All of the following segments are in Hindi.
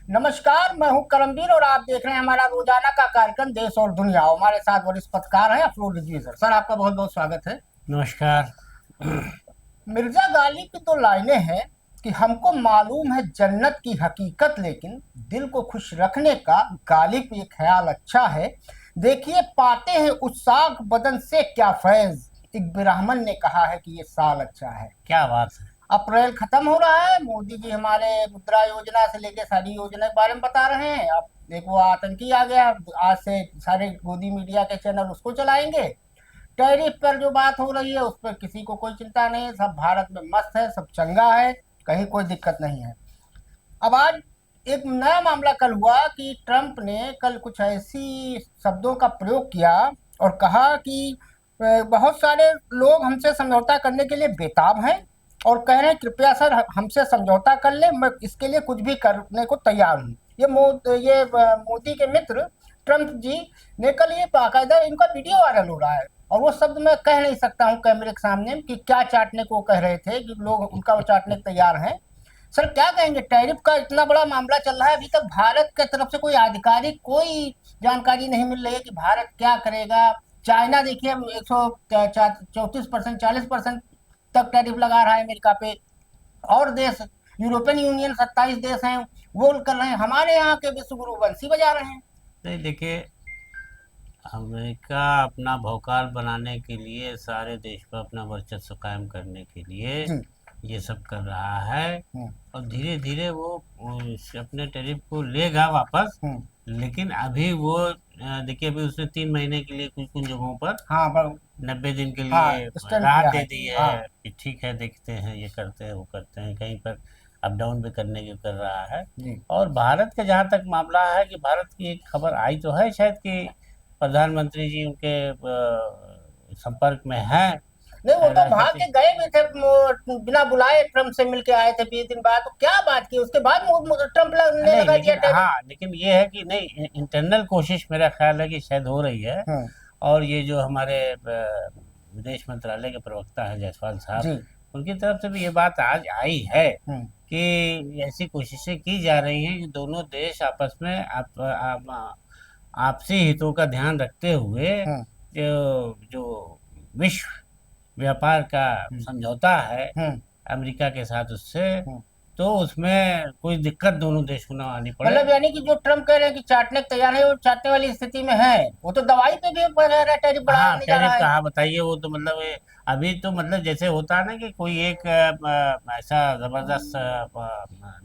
नमस्कार, मैं हूं करमवीर और आप देख रहे हैं हमारा रोजाना का कार्यक्रम देश और दुनिया। हमारे साथ वरिष्ठ पत्रकार हैं अफरोज रिजवी सर। सर, आपका बहुत बहुत स्वागत है। नमस्कार। मिर्जा गालिब की दो लाइनें हैं कि हमको मालूम है जन्नत की हकीकत, लेकिन दिल को खुश रखने का गालिब ये ख्याल अच्छा है। देखिए पाते हैं उस साख बदन से क्या फैज, एक ब्राह्मण ने कहा है कि ये साल अच्छा है। क्या बात है। अप्रैल खत्म हो रहा है, मोदी जी हमारे मुद्रा योजना से लेके सारी योजना के बारे में बता रहे हैं। अब देखो आतंकी आ गया, आज से सारे गोदी मीडिया के चैनल उसको चलाएंगे। टैरिफ पर जो बात हो रही है उस पर किसी को कोई चिंता नहीं है, सब भारत में मस्त है, सब चंगा है, कहीं कोई दिक्कत नहीं है। अब आज एक नया मामला कल हुआ कि ट्रंप ने कल कुछ ऐसी शब्दों का प्रयोग किया और कहा कि बहुत सारे लोग हमसे समझौता करने के लिए बेताब हैं और कह रहे हैं कृपया सर हमसे समझौता कर ले, मैं इसके लिए कुछ भी करने को तैयार हूँ। मोदी के मित्र ट्रंप जी ने कल ये बाकायदा इनका वीडियो वायरल हो रहा है और वो शब्द मैं कह नहीं सकता हूँ कैमरे के सामने कि क्या चाटने को कह रहे थे कि लोग उनका वो चाटने को तैयार हैं। सर क्या कहेंगे, टैरिफ का इतना बड़ा मामला चल रहा है, अभी तक भारत की तरफ से कोई आधिकारिक कोई जानकारी नहीं मिल रही है कि भारत क्या करेगा। चाइना देखिए 134% 40% तक टैरिफ लगा रहा है अमेरिका पे। और देश यूरोपियन यूनियन 27 देश हैं वो कर रहे हैं, हमारे यहाँ के विश्व गुरु बंसी बजा रहे हैं। नहीं देखिए, अमेरिका अपना भौकाल बनाने के लिए, सारे देश पर अपना वर्चस्व कायम करने के लिए जी। ये सब कर रहा है। हम्म। और धीरे धीरे वो अपने टैरिफ को लेगा वापस। हम्म। लेकिन अभी वो देखिए, अभी उसने 3 महीने के लिए कुछ कुछ जगहों पर हाँ 90 दिन के हाँ लिए स्टैंड राहत किया दे है। दी हाँ। है कि ठीक है, देखते हैं, ये करते हैं, वो करते हैं, कहीं पर अप डाउन भी करने की कर रहा है। जी। और भारत का जहाँ तक मामला है कि भारत की एक खबर आई तो है शायद कि प्रधानमंत्री जी उनके संपर्क में हैं। नहीं, वो तो भाग राष्ट्रपति। के गए भी थे, बिना बुलाए ट्रम्प से मिलके आए थे 20 दिन बाद। तो क्या बात की उसके बाद ट्रम्प ने नहीं लगा दिया लेकिन टैरिफ। हाँ, लेकिन ये है कि नहीं, इंटरनल कोशिश मेरा ख्याल है कि शायद हो रही है। हम्म। और ये जो हमारे विदेश मंत्रालय के प्रवक्ता हैं जायसवाल साहब, जी। उनकी तरफ से भी ये बात आज आई है हम्म। कि ऐसी कोशिशें की जा रही हैं कि दोनों देश आपस में आपसी हितों का ध्यान रखते हुए हम्म। जो जो विश्व व्यापार का हम्म। समझौता है हम्म। अमेरिका के साथ, उससे हम्म। तो उसमें कोई दिक्कत दोनों देश को ना आनी पड़े। मतलब यानी कि जो ट्रम्प कह रहे हैं कि चाटने को तैयार है, वो चाटने वाली स्थिति में है। वो तो दवाई पे भी टैरिफ हाँ, बढ़ाने जा टैरिफ रहा है। कहा बताइए, वो तो मतलब अभी तो मतलब जैसे होता है ना कि कोई एक ऐसा जबरदस्त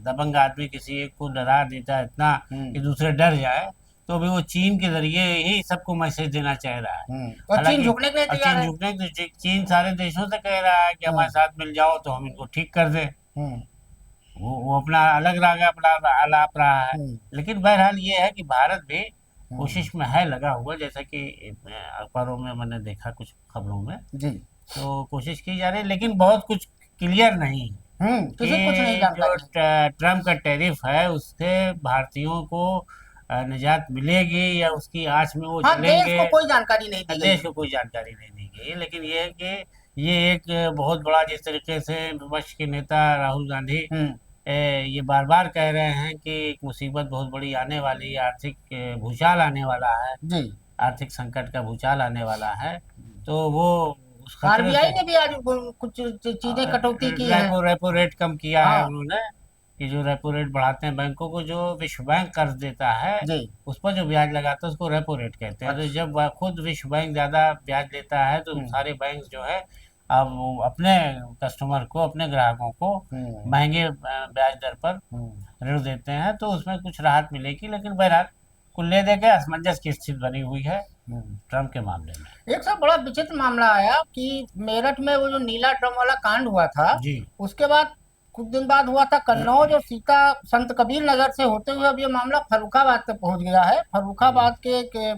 दबंग आदमी किसी एक को डरा देता है इतना हम्म। कि दूसरे डर जाए। तो अभी वो चीन के जरिए ही सबको मैसेज देना चाह रहा है। और चीन हालांकि झुकने के लिए अब तैयार चीन है। झुकने चीन सारे देशों से कह रहा है कि हमारे हम्म। साथ मिल जाओ तो हम इनको ठीक कर दें। हम्म। वो अपना अलग राग अपना आलाप रहा है। हम्म। लेकिन बहरहाल ये है कि भारत भी हम्म। कोशिश में है लगा हुआ, जैसा कि अखबारों में मैंने देखा कुछ खबरों में। जी। तो कोशिश की जा रही है, लेकिन बहुत कुछ क्लियर नहीं है किसी को कुछ नहीं कि जो जानकारी है। ट्रम्प का टैरिफ है उससे भारतीयों को निजात मिलेगी या उसकी आंच में वो हाँ, देश चलेंगे। को कोई जानकारी नहीं दी गई देश है। को कोई जानकारी नहीं दी गई है, लेकिन ये है कि ये एक बहुत बड़ा, जिस तरीके से विपक्ष के नेता राहुल गांधी हम्म। ये बार बार कह रहे हैं कि एक मुसीबत बहुत बड़ी आने वाली है, आर्थिक भूचाल आने वाला है, जी। आर्थिक संकट का भूचाल आने वाला है। तो वो उस खतरे आरबीआई से ने भी आज कुछ चीजें कटौती की है। रेपो रेपो रेट कम किया है हाँ। उन्होंने। कि जो रेपो रेट बढ़ाते हैं बैंकों को, जो विश्व बैंक कर्ज देता है जी। उस पर जो ब्याज लगाता है उसको रेपो रेट कहते हैं। तो अच्छा। जब वह खुद विश्व बैंक ज़्यादा ब्याज देता है तो हम्म। सारे बैंक जो है अब वो अपने कस्टमर को, अपने ग्राहकों को हम्म। महंगे ब्याज दर पर हम्म। ऋण देते हैं, तो उसमें कुछ राहत मिलेगी। लेकिन बहरहाल कुल ले दे के असमंजस की स्थिति बनी हुई है हम्म। ट्रम्प के मामले में। एक सब बड़ा विचित्र मामला आया कि मेरठ में वो जो नीला ड्रम वाला कांड हुआ था, जी। उसके बाद कुछ दिन बाद हुआ था कन्नौज और सीता संत कबीर नगर से होते हुए अब ये मामला फर्रुखाबाद तक पहुंच गया है। हम्म। फर्रुखाबाद के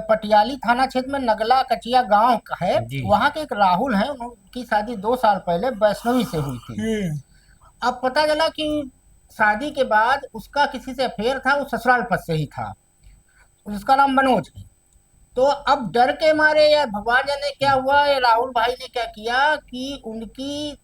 पटियाली थाना क्षेत्र में नगला कचिया गांव का है। जी। वहां के एक राहुल हैं, उनकी शादी 2 साल पहले वैष्णवी से हुई थी। अब पता चला कि शादी के बाद उसका किसी से अफेयर था, वो ससुराल पद से ही था, उसका नाम मनोज है। तो अब डर के मारे या भगवान जाने क्या हुआ, या राहुल भाई ने क्या किया कि उनकी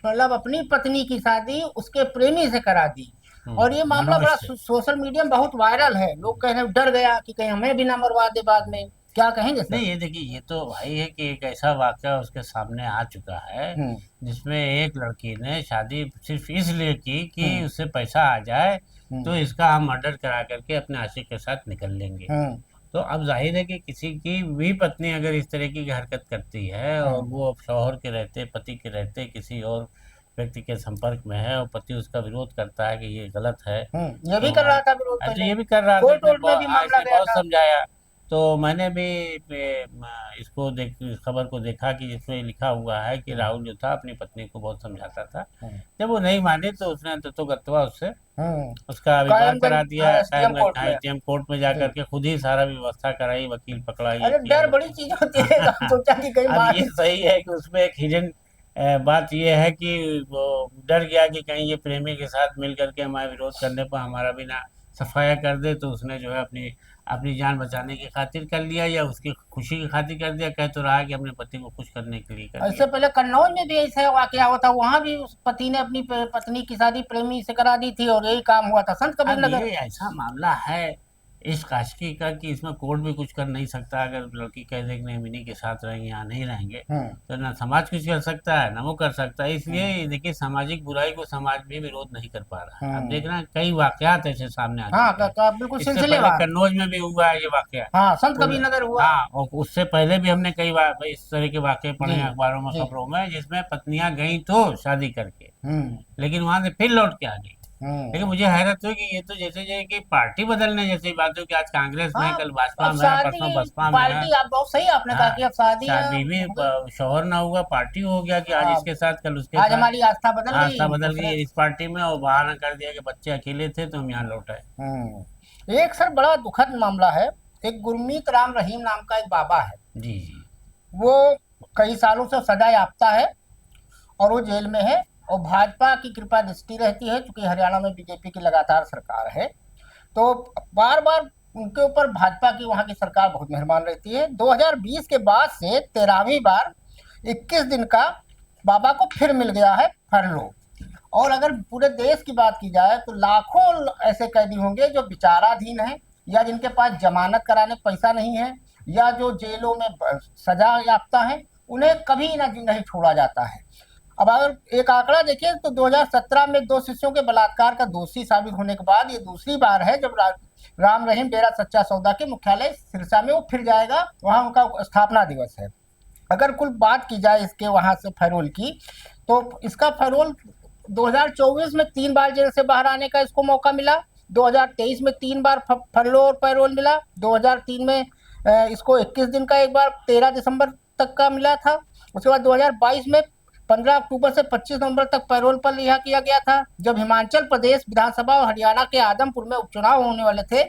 मतलब अपनी पत्नी की शादी उसके प्रेमी से करा दी। और ये मामला बड़ा मनुष्य। सोशल मीडिया में बहुत वायरल है। लोग कह रहे हैं डर गया कि कहीं हमें भी ना मरवा दे बाद में। क्या कहेंगे सर? नहीं, ये देखिए, ये तो भाई है कि एक ऐसा वाक़या उसके सामने आ चुका है, हम्म। जिसमें एक लड़की ने शादी सिर्फ़ इसलिए की कि हम्म। उससे पैसा आ जाए, तो हम्म। इसका हम मर्डर करा करके अपने आशिक के साथ निकल लेंगे। हम्म। तो अब ज़ाहिर है कि किसी की भी पत्नी अगर इस तरह की हरकत करती है और हम्म। वो अब शौहर के रहते, पति के रहते किसी और व्यक्ति के संपर्क में है और पति उसका विरोध करता है कि ये गलत है, ये भी तो कर रहा था विरोध तो पहले। ये भी कर रहा था। कोर्ट इसने वोर्ट में भी मामला इसने गया बहुत था। समझाया। तो मैंने भी इसको देख इस खबर को देखा कि जिसमें लिखा हुआ है कि हम्म। राहुल जो था अपनी पत्नी को बहुत समझाता था। हम्म। जब वो नहीं मानी तो उसने तो गत्वा उससे हम्म। उसका विवाह करा कायमगंज दिया। एसडीएम कायमगंज कोर्ट में। एसडीएम कोर्ट में जा जी। करके खुद ही सारा व्यवस्था कराई, वकील पकड़ा, ये अरे किया डर वो बड़ी चीज होती है। किया। हम सोचा कि कहीं अब मार। ये सही है कि उसमें एक हिडन बात ये है कि वो डर गया कि कहीं ये प्रेमी के साथ मिल करके हमारे विरोध करने पर हमारा भी ना सफाया कर दे, तो उसने जो है अपनी अपनी जान बचाने की खातिर कर लिया या उसकी खुशी की खातिर कर दिया। कह तो रहा है कि अपने पति को खुश करने के लिए कर इससे दिया। पहले कन्नौज में भी ऐसा वाकया हुआ था। वहां भी उस पति ने अपनी पत्नी की शादी प्रेमी से करा दी थी और यही काम हुआ था संत कबीर अब नगर। ये ऐसा मामला है इस आशिकी का कि इसमें कोर्ट भी कुछ कर नहीं सकता। अगर लड़की कह दे कि नहीं मिनी के साथ रहेंगे, यहाँ नहीं रहेंगे, हम्म। तो ना समाज कुछ कर सकता है ना वो कर सकता है। हम्म। इसलिए देखिए, सामाजिक बुराई को समाज भी विरोध नहीं कर पा रहा है। अब हम्म। देखना कई वाकयात ऐसे सामने आ हाँ चुके हैं। बिल्कुल इससे पहले सिलसिलेवार। कन्नौज में भी हुआ है ये वाकया। हाँ संत उन कबीर नगर हुआ। हाँ, और उससे पहले भी हमने कई बार इस तरह के वाकये पढ़े जी। हैं अखबारों में, जी। खबरों में, जिसमें पत्नियां गई तो शादी करके, हम्म। लेकिन वहां से फिर लौट के आ गई। लेकिन हम्म। मुझे हैरत हुई कि ये तो जैसे कि पार्टी बदलने जैसी बात हो कि आज कांग्रेस में है, हाँ कल भाजपा अब में है, शादी परसों बसपा में है। पार्टी, आप बहुत सही आपने कहा हाँ, कि अब शादी शादी भी हो गई। शौहर ना हुआ, पार्टी हो गया कि आज हाँ, इसके साथ कल उसके आज साथ। हमारी आस्था बदल गई आस्था बदल गई दूसरे। है इस पार्टी में और बहाना कर दिया कि बच्चे अकेले थे तो हम यहाँ लौट आए। एक सर बड़ा दुखद मामला है। एक गुरमीत राम रहीम नाम का एक बाबा है। जी जी। वो कई सालों से सजा याफ्ता है और वो जेल में है। और भाजपा की कृपा दृष्टि रहती है क्योंकि हरियाणा में बीजेपी की लगातार सरकार है। तो बार बार उनके ऊपर भाजपा की वहाँ की सरकार बहुत मेहरबान रहती है। 2020 के बाद से 13वीं बार 21 दिन का बाबा को फिर मिल गया है फरलो। और अगर पूरे देश की बात की जाए तो लाखों ऐसे कैदी होंगे जो विचाराधीन हैं या जिनके पास जमानत कराने पैसा नहीं है या जो जेलों में सजा याफ्ता है, उन्हें कभी ना नहीं छोड़ा जाता है। अब अगर एक आंकड़ा देखिए तो 2017 में 2 शिष्यों के बलात्कार का दोषी साबित होने के बाद ये दूसरी बार है जब राम रहीम डेरा सच्चा सौदा के मुख्यालय सिरसा में वो फिर जाएगा। वहाँ उनका स्थापना दिवस है। अगर कुल बात की जाए इसके वहाँ से पैरोल की, तो इसका पैरोल 2024 में 3 बार जेल से बाहर आने का इसको मौका मिला। 2023 में 3 बार फरलो और पैरोल मिला। 2003 में इसको 21 दिन का एक बार 13 दिसंबर तक का मिला था। उसके बाद 2022 में 15 अक्टूबर से 25 नवंबर तक पैरोल पर रिहा किया गया था। जब हिमाचल प्रदेश विधानसभा और हरियाणा के आदमपुर में उपचुनाव होने वाले थे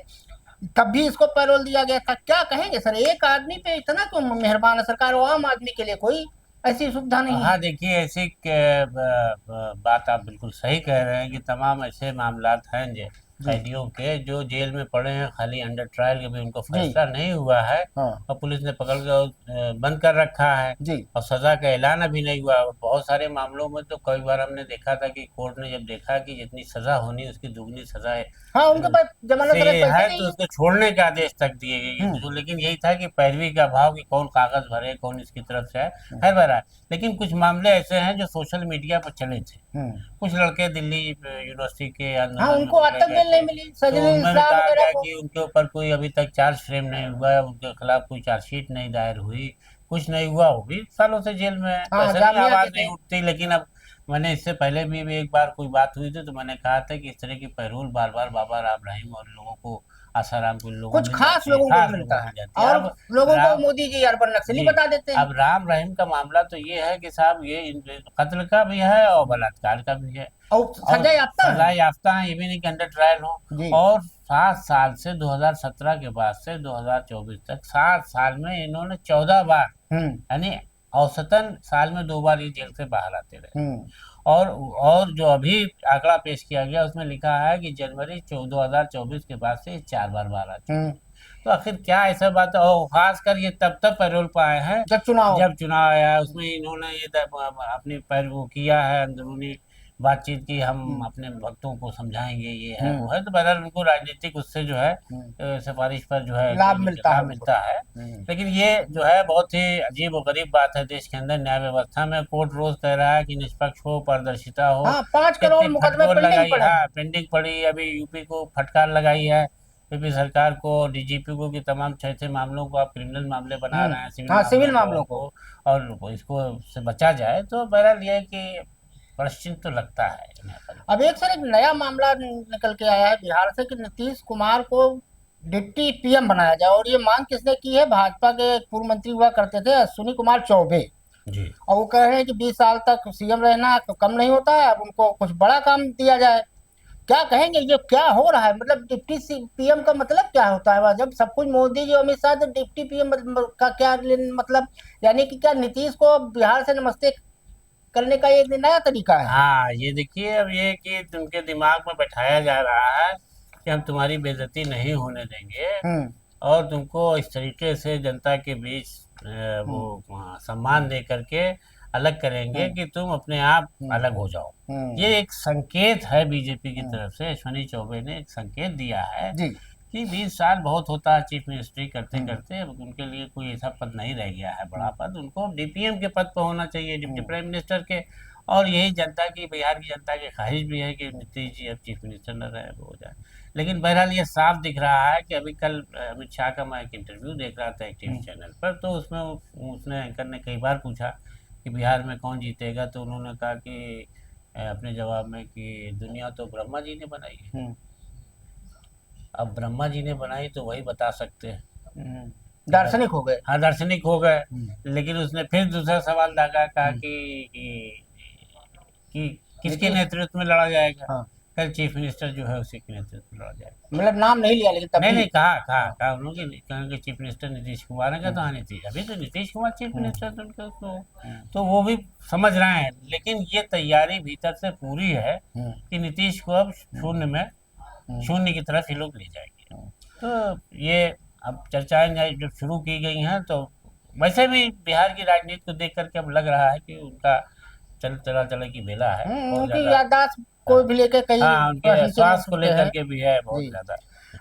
तब भी इसको पैरोल दिया गया था। क्या कहेंगे सर, एक आदमी पे इतना क्यों मेहरबान है सरकार, और आम आदमी के लिए कोई ऐसी सुविधा नहीं है? हाँ देखिए, ऐसी बात आप बिल्कुल सही कह रहे हैं कि तमाम ऐसे मामलात हैं जो कैदियों के जो जेल में पड़े हैं खाली अंडर ट्रायल, कभी उनको फैसला नहीं हुआ है हाँ। और पुलिस ने पकड़ कर बंद कर रखा है जी। और सजा का ऐलान अभी नहीं हुआ। बहुत सारे मामलों में तो कई बार हमने देखा था कि कोर्ट ने जब देखा कि जितनी सजा होनी उसकी दुगनी सजा है, हाँ उनके पास जमानत से पैसे है नहीं तो है। उसको छोड़ने के आदेश तक दिए गए। तो लेकिन यही था कि पैरवी का भाव कि कौन कागज भरे, कौन इसकी तरफ से है, खैर बहरहाल। लेकिन कुछ मामले ऐसे हैं जो सोशल मीडिया पर चले थे। कुछ लड़के दिल्ली यूनिवर्सिटी के हाँ आंदोलन में उनको आज तक बेल नहीं मिली। तो सजनी उनमें भी इस्लाम कहा वगैरह गया को। कि उनके ऊपर कोई अभी तक चार्ज फ्रेम नहीं हुआ है, उनके खिलाफ कोई चार्जशीट नहीं दायर हुई, कुछ नहीं हुआ। वो भी सालों से जेल में है, हाँ, वैसे नहीं जामिया आवाज के नहीं थे। उठती। लेकिन अब मैंने इससे पहले भी एक बार कोई बात हुई थी तो मैंने कहा था कि इस तरह की पैरोल बार बार बाबा राम रहीम और लोगों को, आसाराम को लोगों कुछ मिल खास जाती है, लोगों खास को लोगों मिलता को है मिल जाती है। और अब लोगों को राम मोदी जी अर्बन नक्सली जी, बता देते हैं। अब राम रहीम का मामला तो ये है कि साहब ये कत्ल का भी है और बलात्कार का भी है और और सजा याफ्ता सजा है। याफ्ता है, ये भी नहीं कि अंडर ट्रायल हो। जी। और 7 साल से 2017 के बाद से 2024 तक 7 साल में इन्होंने 14 बार, यानी औसतन साल में 2 बार ये जेल से बाहर आते रहे। और जो अभी आंकड़ा पेश किया गया उसमें लिखा है कि जनवरी 2024 के बाद से 4 बार बाहर आते हैं। तो आखिर क्या ऐसा बात है? और खासकर ये तब पैरोल पर आए हैं जब चुनाव आया है, उसमें इन्होंने ये अपनी पैर वो किया है, अंदरूनी बातचीत की, हम अपने भक्तों को समझाएंगे, ये है वो है, तो बहरहाल उनको राजनीतिक उससे जो है सिफारिश पर जो है लाभ मिलता है लाभ उनको। मिलता है। लेकिन ये जो है बहुत ही अजीब और गरीब बात है देश के अंदर न्याय व्यवस्था में। कोर्ट रोज कह रहा है कि निष्पक्ष हो, पारदर्शिता हो। हाँ, 5 करोड़ कितनी मुकदमे फटकार पेंडिंग लगाई, पड़े हाँ हैं। पेंडिंग पड़ी, अभी यूपी को फटकार लगाई है, यूपी सरकार को, डीजीपी को, कि तमाम 6 मामलों को आप क्रिमिनल मामले बना रहे हैं, सिविल हाँ, सिविल मामलों मामलों को। को, और इसको से बचा जाए। तो बहरहाल ये है कि पश्चिम तो लगता है यहाँ पर। अब एक सर एक नया मामला निकल के आया है बिहार से कि नीतीश कुमार को डिप्टी पीएम बनाया जाए, और ये मांग किसने की है? भाजपा के एक पूर्व मंत्री हुआ करते थे अश्विनी कुमार चौबे, जी और वो कह रहे हैं कि 20 साल तक सीएम रहना तो कम नहीं होता है, अब उनको कुछ बड़ा काम दिया जाए। क्या कहेंगे, ये क्या हो रहा है? मतलब डिप्टी पीएम का मतलब क्या होता है? वह जब सब कुछ मोदी जी अमित शाह, तो डिप्टी पीएम का क्या मतलब? यानी कि क्या नीतीश को बिहार से नमस्ते करने का एक नया तरीका है? हाँ, ये देखिए, अब ये कि तुमके दिमाग में बैठाया जा रहा है कि हम तुम्हारी बेइज्जती नहीं होने देंगे, हम्म। और तुमको इस तरीके से जनता के बीच हम्म। सम्मान दे करके अलग करेंगे कि तुम अपने आप अलग हो जाओ। हम्म। ये एक संकेत है बीजेपी की तरफ से, अश्विनी चौबे ने एक संकेत दिया है जी। कि 20 साल बहुत होता है चीफ मिनिस्ट्री करते करते, अब उनके लिए कोई ऐसा पद नहीं रह गया है बड़ा पद, उनको डीपीएम के पद पर होना चाहिए, डिप्टी प्राइम मिनिस्टर के। और यही जनता की, बिहार की जनता की ख्वाहिश भी है कि नीतीश जी अब चीफ मिनिस्टर न रहे, वो हो जाए। लेकिन बहरहाल ये साफ दिख रहा है कि अभी कल अमित शाह का मैं एक इंटरव्यू देख रहा था एक टीवी चैनल पर, तो उसमें उसने एंकर ने कई बार पूछा कि बिहार में कौन जीतेगा, तो उन्होंने कहा कि अपने जवाब में कि दुनिया तो ब्रह्मा जी ने बनाई है। अब ब्रह्मा जी ने बनाई तो वही बता सकते हैं। दार्शनिक हो गए। हाँ, दार्शनिक हो गए। लेकिन उसने फिर दूसरा सवाल दागा, कहा कि किसके नेतृत्व में लड़ा जाएगा? हाँ। कल चीफ मिनिस्टर जो है उसी के नेतृत्व में लड़ा जाएगा। मतलब नाम नहीं लिया, लेकिन तब नहीं भी नहीं, कहा उन्होंने कि चीफ मिनिस्टर नीतीश कुमार है, तो हाँ नीतीश, अभी तो नीतीश कुमार चीफ मिनिस्टर थे उनके, तो वो भी समझ रहे हैं। लेकिन ये तैयारी भीतर से पूरी है कि नीतीश को अब शून्य की तरफ ये लोग ले जाएंगे। तो ये अब चर्चाएं जब शुरू की गई हैं, तो वैसे भी बिहार की राजनीति को देख करके अब लग रहा है कि उनका चला की बेला है बहुत उनकी ज्यादा। याददाश्त को भी लेकर कई हाँ, उनके प्रश्न चिन्ह स्वास्थ्य को उठते लेकर हैं। के भी है बहुत जी। ज्यादा।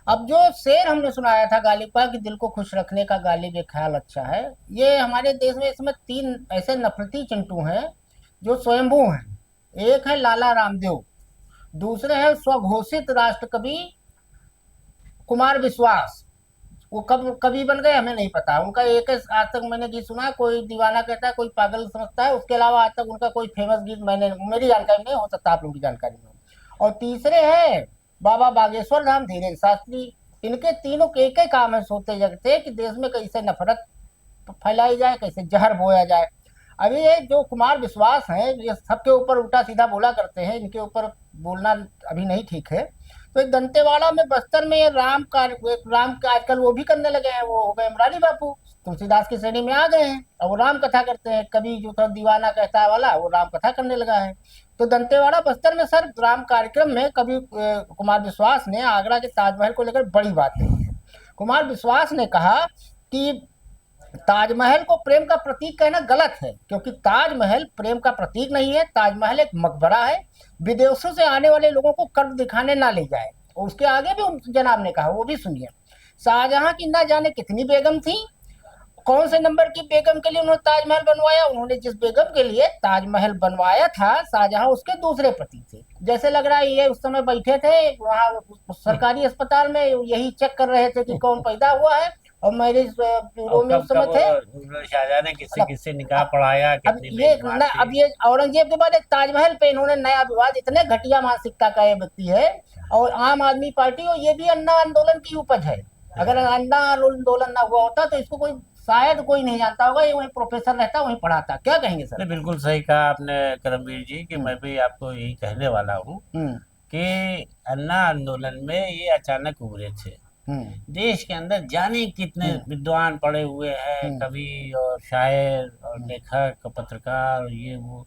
अब जो शेर हमने सुनाया था गालिब का कि दिल को खुश रखने का गालिब एक ख्याल अच्छा है, ये हमारे देश में इसमें 3 ऐसे नफरती चिंटू हैं जो स्वयंभू हैं। एक है लाला रामदेव, दूसरे है स्वघोषित राष्ट्र कवि कुमार विश्वास। वो कब कवि बन गए हमें नहीं पता, उनका एक आज तक मैंने गीत सुना है, कोई दीवाना कहता है, कोई पागल समझता है, उसके अलावा आज तक उनका कोई फेमस गीत मैंने, मेरी जानकारी नहीं, हो सकता आप लोगों की जानकारी में हो। और तीसरे हैं बाबा बागेश्वर धाम धीरेन्द्र शास्त्री। इनके तीनों के एक ही काम है सोते जगते कि देश में कैसे नफरत फैलाई जाए, कैसे जहर बोया जाए। अभी ये जो कुमार विश्वास हैं, ये सबके ऊपर उल्टा सीधा बोला करते हैं, इनके ऊपर बोलना अभी नहीं ठीक है। तो एक दंतेवाड़ा में, बस्तर में, ये राम का आजकल वो भी करने लगे हैं, वो हो गए इमरानी बापू, तुलसीदास की श्रेणी में आ गए हैं, और वो राम कथा करते हैं। कभी जो था दीवाना कहता है वाला, वो राम कथा करने लगा है। तो दंतेवाड़ा बस्तर में सर राम कार्यक्रम में कभी कुमार विश्वास ने आगरा के ताजमहल को लेकर बड़ी बात कही है। कुमार विश्वास ने कहा कि ताजमहल को प्रेम का प्रतीक कहना गलत है, क्योंकि ताजमहल प्रेम का प्रतीक नहीं है, ताजमहल एक मकबरा है। विदेशों से आने वाले लोगों को कर्ज दिखाने ना ले जाए। और उसके आगे भी जनाब ने कहा, वो भी सुनिए। शाहजहां की ना जाने कितनी बेगम थी, कौन से नंबर की बेगम के लिए उन्होंने ताजमहल बनवाया? उन्होंने जिस बेगम के लिए ताजमहल बनवाया था शाहजहां, उसके दूसरे पति थे। जैसे लग रहा है ये उस समय बैठे थे वहाँ सरकारी अस्पताल में, यही चेक कर रहे थे कि कौन पैदा हुआ है, और मैरिज ब्यूरो में उस समय थे। शाहजहां ने किससे किससे निकाह पढ़ाया, अब ये औरंगजेब के बाद एक ताजमहल पे इन्होंने नया विवाद, इतने घटिया मानसिकता का ये व्यक्ति है। और आम आदमी पार्टी, और ये भी अन्ना आंदोलन की उपज है। अगर अन्ना आंदोलन ना हुआ होता तो इसको कोई शायद कोई नहीं जानता होगा, ये वहीं प्रोफेसर रहता, वहीं पढ़ाता। क्या कहेंगे सर? बिल्कुल सही कहा आपने करमवीर जी, कि मैं भी आपको यही कहने वाला हूँ कि अन्ना आंदोलन में ये अचानक उभरे थे। देश के अंदर जाने कितने विद्वान पड़े हुए हैं, कवि और शायर और लेखक पत्रकार और ये वो।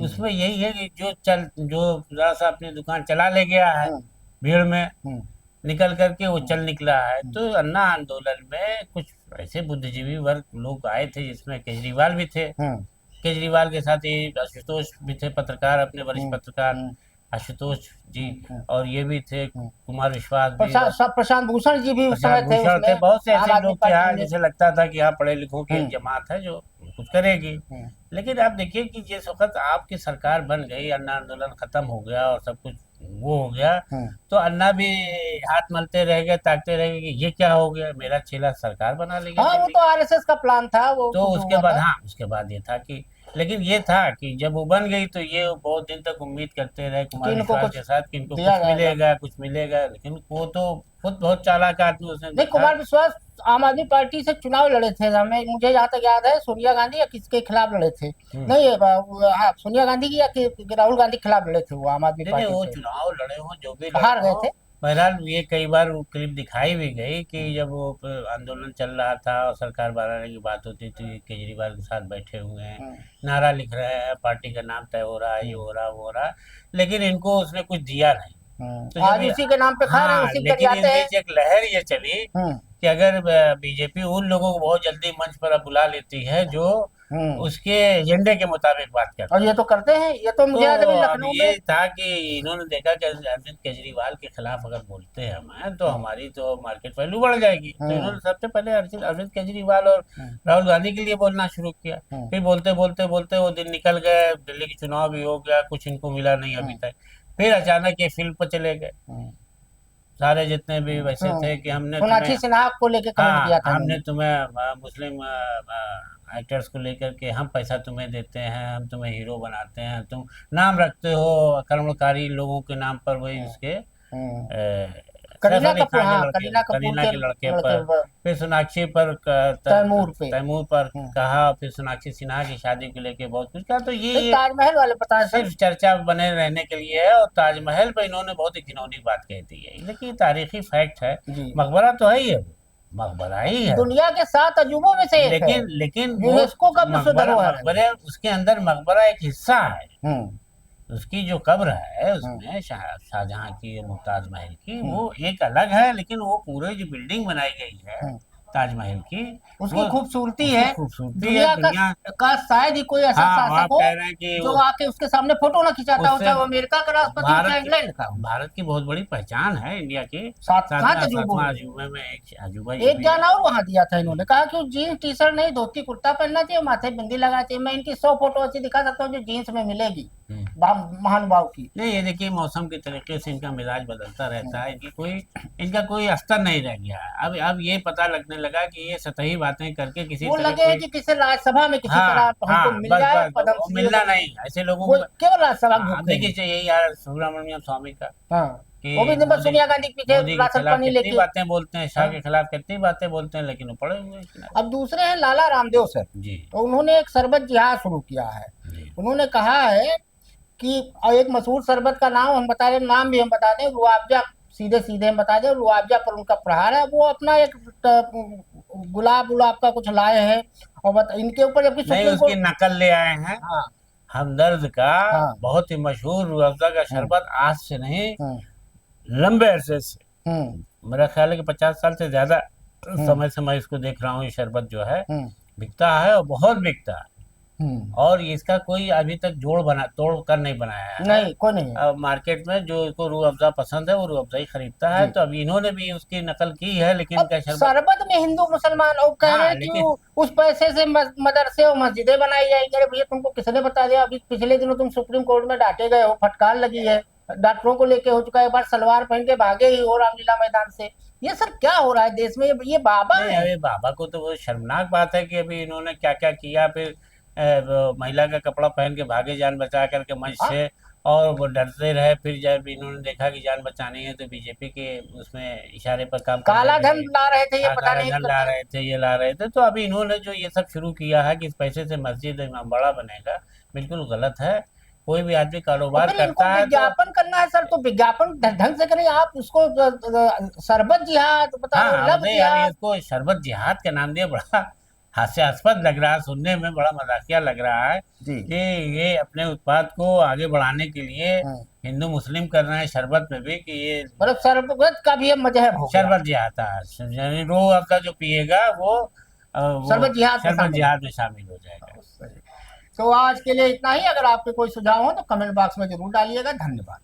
उसमें यही है कि जो जरा सा अपनी दुकान चला ले गया है, भीड़ में निकल करके वो चल निकला है। तो अन्ना आंदोलन में कुछ ऐसे बुद्धिजीवी वर्ग लोग आए थे, जिसमें केजरीवाल भी थे, केजरीवाल के साथ ये आशुतोष भी थे, पत्रकार, अपने वरिष्ठ पत्रकार आशुतोष जी, और ये भी थे कुमार विश्वास भी, प्रशांत भूषण जी भी उस समय थे भूषण थे, उसमें, बहुत से आम ऐसे आदमी लोग थे पार्टी यहाँ, में। जैसे लगता था कि यहाँ पढ़े लिखों की एक जमात है जो कुछ करेगी। लेकिन आप देखिए कि जिस वक्त आपकी सरकार बन गई, अन्ना आंदोलन खत्म हो गया और सब कुछ वो हो गया, तो अन्ना भी हाथ मलते रह गए, ताकते रह गए कि ये क्या हो गया, मेरा चेला सरकार बना लेगा। हाँ, वो तो आरएसएस का प्लान था वो, तो कुछ उसके हुआ बाद, था। हाँ, उसके बाद ये था कि, लेकिन ये था कि जब वो बन गई तो ये बहुत दिन तक उम्मीद करते रहे कुमार कि इनको विश्वास कुछ के साथ कि इनको दिया कुछ जाएगा। मिलेगा, कुछ मिलेगा, लेकिन वो तो खुद बहुत चालाक आदमी, उसने नहीं, देखा। कुमार विश्वास आम आदमी पार्टी से चुनाव लड़े थे, हमें मुझे जहाँ तक याद है सोनिया गांधी या किसके खिलाफ लड़े थे, नहीं हाँ सोनिया गांधी की या राहुल गांधी के खिलाफ लड़े थे वो आम आदमी नहीं, पार्टी वो से, चुनाव लड़े हो जो भी हार लड़े गए हो, थे। बहरहाल ये कई बार वो क्लिप दिखाई भी गई कि जब वो आंदोलन चल रहा था और सरकार बनाने की बात होती थी, केजरीवाल के साथ बैठे हुए हैं, नारा लिख रहे हैं, पार्टी का नाम तय हो रहा है, ये हो रहा, वो हो रहा, लेकिन इनको उसने कुछ दिया नहीं। तो आज जब उसी के नाम पे खा रहे हैं, हाँ, उसी पे लेकिन इस जाते हैं। बीच एक लहर ये चली कि अगर बीजेपी उन लोगों को बहुत जल्दी मंच पर अब बुला लेती है जो उसके एजेंडे के मुताबिक बात करते और ये तो करते हैं, ये तो मुझे याद है तो अब लखनऊ ये में। था कि इन्होंने देखा कि अरविंद केजरीवाल के खिलाफ अगर बोलते हैं हम तो हमारी तो मार्केट वैल्यू बढ़ जाएगी, तो इन्होंने सबसे पहले अरविंद केजरीवाल और राहुल गांधी के लिए बोलना शुरू किया। फिर बोलते बोलते बोलते वो दिन निकल गए, दिल्ली के चुनाव भी हो गया, कुछ इनको मिला नहीं अभी तक। फिर अचानक ये फील्ड पर चले गए, सारे जितने भी वैसे थे कि हमने सोनाक्षी सिन्हा को लेके कमेंट किया था हमने तुम्हें मुस्लिम एक्टर्स को लेकर के हम पैसा तुम्हें देते हैं, हम तुम्हें हीरो बनाते हैं, तुम नाम रखते हो आक्रमणकारी लोगों के नाम पर, वही उसके करीना सैफ अली कपूर, खान हाँ, करीना के लड़के पर, फिर सोनाक्षी पर तैमूर पर कहा, फिर सोनाक्षी सिन्हा की शादी को लेके बहुत कुछ कहा। तो ये ताजमहल वाले पता है सिर्फ चर्चा बने रहने के लिए है, और ताजमहल पर इन्होंने बहुत ही घिनौनी बात कह दी है, लेकिन तारीखी फैक्ट है, मकबरा तो है ही है, मकबरा ही है, दुनिया के 7 अजूबों में से एक है, लेकिन यूनेस्को का विश्व धरोहर है। उसके अंदर मकबरा एक हिस्सा है, उसकी जो कब्र है उसमें शाहजहां की, मुमताज महल की, वो एक अलग है, लेकिन वो पूरे जो बिल्डिंग बनाई गई है ताजमहल की, उसकी खूबसूरती है, खूबसूरती दुनिया का शायद ही कोई ऐसा शासक हो जो आके उसके सामने फोटो ना खिंचाता हो, चाहे वो अमेरिका का राष्ट्रपति हो चाहे इंग्लैंड का। भारत की बहुत बड़ी पहचान है इंडिया की, 7 अजूबे में एक अजूबा एक ज्ञान और वहाँ दिया था इन्होंने, कहा कि जीन्स टी शर्ट नहीं, धोती कुर्ता पहनना चाहिए, माथे बिंदी लगाना चाहिए। मैं इनकी 100 फोटो ऐसी दिखा सकता हूँ जो जीन्स में मिलेगी महानुभाव की। नहीं, ये देखिए मौसम के तरीके से इनका मिजाज बदलता रहता है, इनका कोई अस्तर नहीं रह गया है। अब ये पता लगने लगा कि ये सतही बातें करके किसी वो लगे कि किसी राज्यसभा में किसी तरह हमको मिल जाए, मिलना नहीं, ऐसे लोगों को केवल राज्यसभा देखिए यही यार सुब्रमण्यम स्वामी का, वो भी सोनिया गांधी के पीछे राशन पानी लेके बातें बोलते हैं, शाह के खिलाफ कितनी बातें बोलते हैं, लेकिन वो पड़े हुए हैं। अब दूसरे हैं लाला रामदेव सर जी, तो उन्होंने एक शरबत जिहाद शुरू किया है। उन्होंने कहा है कि एक मशहूर शरबत का नाम हम बता रहे, नाम भी हम बता दें, रुआवजा, सीधे सीधे हम बता दें, रुआवजा पर उनका प्रहार है। वो अपना एक गुलाब का कुछ लाए हैं और इनके ऊपर जबकि उसकी नकल ले आए हैं। हमदर्द का बहुत ही मशहूर रुआवजा का शरबत आज से नहीं, लंबे अरसे से, मेरा ख्याल है कि 50 साल से ज्यादा समय से मैं इसको देख रहा हूँ, ये शरबत जो है बिकता है और बहुत बिकता है, और इसका कोई अभी तक तोड़ कर नहीं बनाया है, नहीं कोई नहीं। अब मार्केट में जो इसको रूह अफ़ज़ा पसंद है वो रूह अफ़ज़ा ही खरीदता है, तो अब इन्होंने भी उसकी नकल की है, लेकिन शरबत में हिंदू मुसलमान और कह रहे हैं कि उस पैसे से मदरसे और मस्जिदें बनाई जाएंगी। अरे भैया, तुमको किसने बता दिया? अभी पिछले दिनों तुम सुप्रीम कोर्ट में डांटे गए हो, फटकार लगी है, डॉक्टरों को लेके हो चुका है, एक बार सलवार पहन के भागे ही हो रामलीला मैदान से। ये सर क्या हो रहा है देश में? ये बाबा है। अरे बाबा को तो वो शर्मनाक बात है कि अभी इन्होंने क्या क्या किया, फिर महिला का कपड़ा पहन के भागे जान बचा करके मंच से, और वो डरते रहे। फिर जब इन्होंने देखा कि जान बचानी है तो बीजेपी के उसमें इशारे पर काम काला धन ला रहे थे, ये पता नहीं ला रहे थे, ये ला रहे थे। तो अभी इन्होंने जो ये सब शुरू किया है कि इस पैसे से मस्जिद इमामबाड़ा बनेगा, बिल्कुल गलत है। कोई भी आदमी कारोबार करता है, विज्ञापन करना है सर, तो विज्ञापन ढंग से करें। आप उसको शरबत जिहाद बता रहे हो, इसको शरबत जिहाद का नाम दिया, बड़ा हास्यास्पद लग रहा है, सुनने में बड़ा मजाकिया लग रहा है कि ये अपने उत्पाद को आगे बढ़ाने के लिए हिंदू मुस्लिम कर रहे हैं शरबत में भी, कि ये मतलब शरबत का भी मजहब हो, शरबत जिहाद यानी रूह अफ़ज़ा जो पिएगा वो शरबत जिहाद में शामिल हो जाएगा। तो आज के लिए इतना ही। अगर आपके कोई सुझाव हो तो कमेंट बॉक्स में जरूर डालिएगा। धन्यवाद।